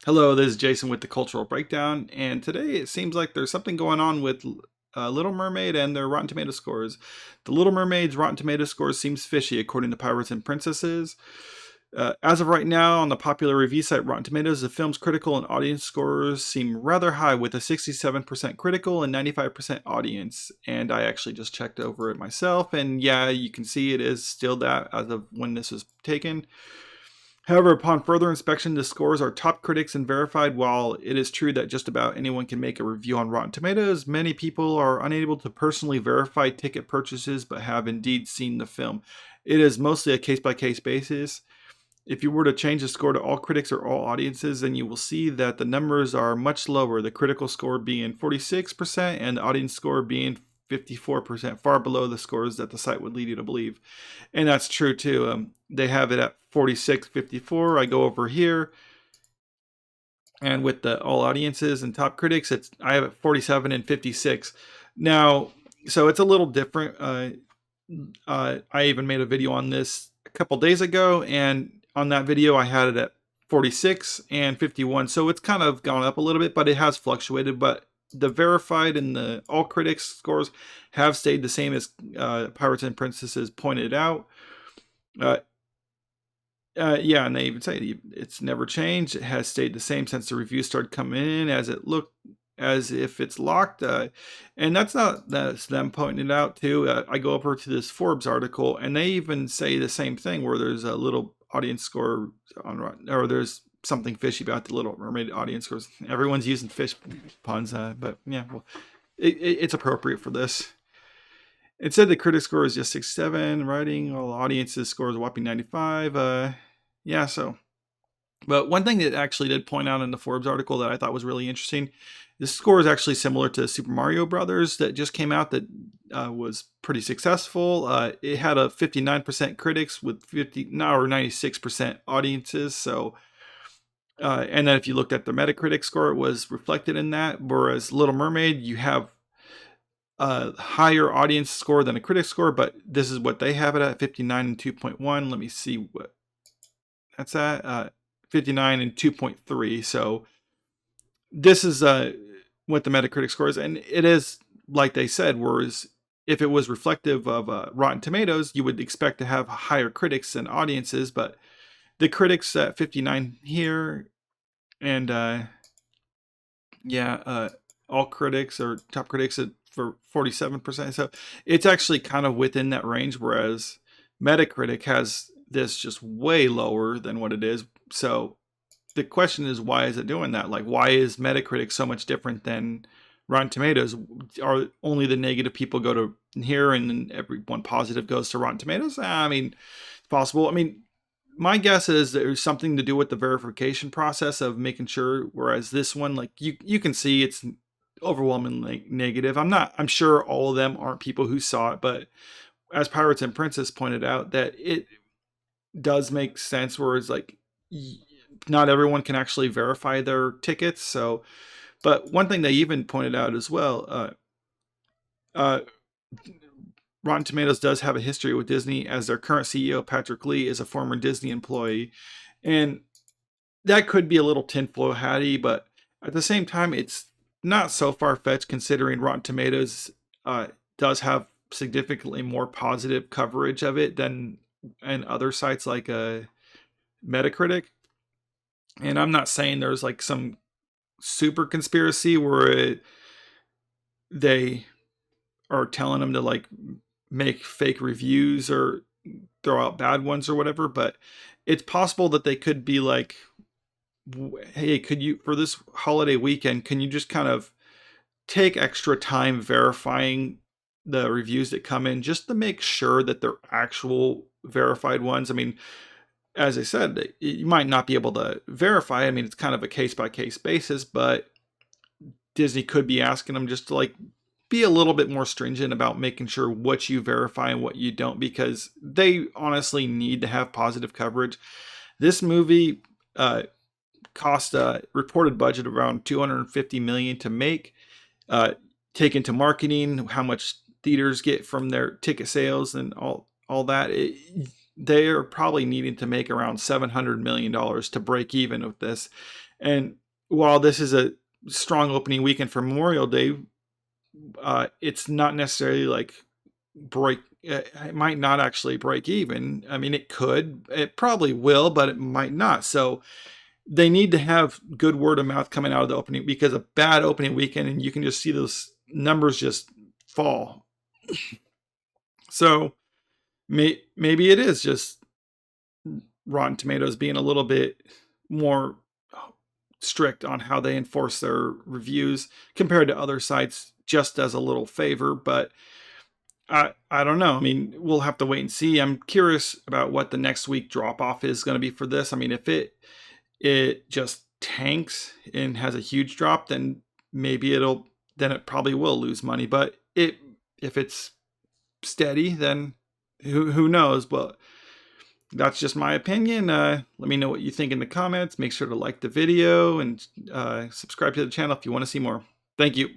Hello, this is Jason with the Cultural Breakdown, and today it seems like there's something going on with Little Mermaid and their Rotten Tomato scores. The Little Mermaid's Rotten Tomato score seems fishy, according to Pirates and Princesses. As of right now, on the popular review site Rotten Tomatoes, the film's critical and audience scores seem rather high, with a 67% critical and 95% audience. And I actually just checked over it myself, and yeah, you can see it is still that as of when this was taken. However, upon further inspection, the scores are top critics and verified. While it is true that just about anyone can make a review on Rotten Tomatoes, many people are unable to personally verify ticket purchases but have indeed seen the film. It is mostly a case by case basis. If you were to change the score to all critics or all audiences, then you will see that the numbers are much lower, the critical score being 46% and the audience score being 54%, far below the scores that the site would lead you to believe. And that's true too. They have it at 46-54. I go over here, and with the all audiences and top critics, I have it 47 and 56. Now, so it's a little different. I even made a video on this a couple days ago, and on that video I had it at 46 and 51. So it's kind of gone up a little bit, but it has fluctuated. But the verified and the all critics scores have stayed the same, as Pirates and Princesses pointed out. Yeah, and they even say it's never changed. It has stayed the same since the reviews started coming in, as it looked as if it's locked. And that's them pointing it out too. I go over to this Forbes article, and they even say the same thing, where there's a little audience score or there's something fishy about the Little Mermaid audience scores. Everyone's using fish puns, but yeah, well, it's appropriate for this. It said the critic score is just 67, writing, while audiences score is a whopping 95. Yeah, so. But one thing that actually did point out in the Forbes article that I thought was really interesting, this score is actually similar to Super Mario Brothers that just came out, that was pretty successful. It had a 59% critics with 96% audiences. So, and then if you looked at the Metacritic score, it was reflected in that. Whereas Little Mermaid, you have a higher audience score than a critic score, but this is what they have it at, 59 and 2.1. Let me see what that's at. 59 and 2.3. So this is what the Metacritic score is, and it is like they said. Whereas if it was reflective of Rotten Tomatoes, you would expect to have higher critics and audiences, but the critics at 59 here, and all critics or top critics for 47%. So it's actually kind of within that range, whereas Metacritic has this just way lower than what it is. So the question is, why is it doing that? Like, why is Metacritic so much different than Rotten Tomatoes? Are only the negative people go to here, and then everyone positive goes to Rotten Tomatoes? I mean, it's possible. I mean, my guess is there's something to do with the verification process of making sure. Whereas this one, like you can see, it's overwhelmingly negative. I'm sure all of them aren't people who saw it, but as Pirates and Princess pointed out, that it does make sense, where it's like not everyone can actually verify their tickets. So, but one thing they even pointed out as well, Rotten Tomatoes does have a history with Disney, as their current CEO, Patrick Lee, is a former Disney employee. And that could be a little tinfoil hatty, but at the same time, it's not so far-fetched, considering Rotten Tomatoes does have significantly more positive coverage of it than and other sites like Metacritic. And I'm not saying there's like some super conspiracy where they are telling them to like make fake reviews or throw out bad ones or whatever, but it's possible that they could be like, hey, could you, for this holiday weekend, can you just kind of take extra time verifying the reviews that come in, just to make sure that they're actual verified ones? I mean, as I said, you might not be able to verify. I mean, it's kind of a case by case basis, but Disney could be asking them just to like be a little bit more stringent about making sure what you verify and what you don't, because they honestly need to have positive coverage. This movie cost a reported budget of around $250 million to make. Take into marketing, how much theaters get from their ticket sales and all that. They are probably needing to make around $700 million to break even with this. And while this is a strong opening weekend for Memorial Day, it's not necessarily like break. It might not actually break even. I mean, it could. It probably will, but it might not. So they need to have good word of mouth coming out of the opening, because a bad opening weekend and you can just see those numbers just fall. So maybe it is just Rotten Tomatoes being a little bit more strict on how they enforce their reviews compared to other sites, just as a little favor. But I don't know. I mean, we'll have to wait and see. I'm curious about what the next week drop off is going to be for this. I mean, if it just tanks and has a huge drop, then maybe then it probably will lose money. But if it's steady, then who knows? But that's just my opinion. Let me know what you think in the comments. Make sure to like the video and subscribe to the channel if you want to see more. Thank you.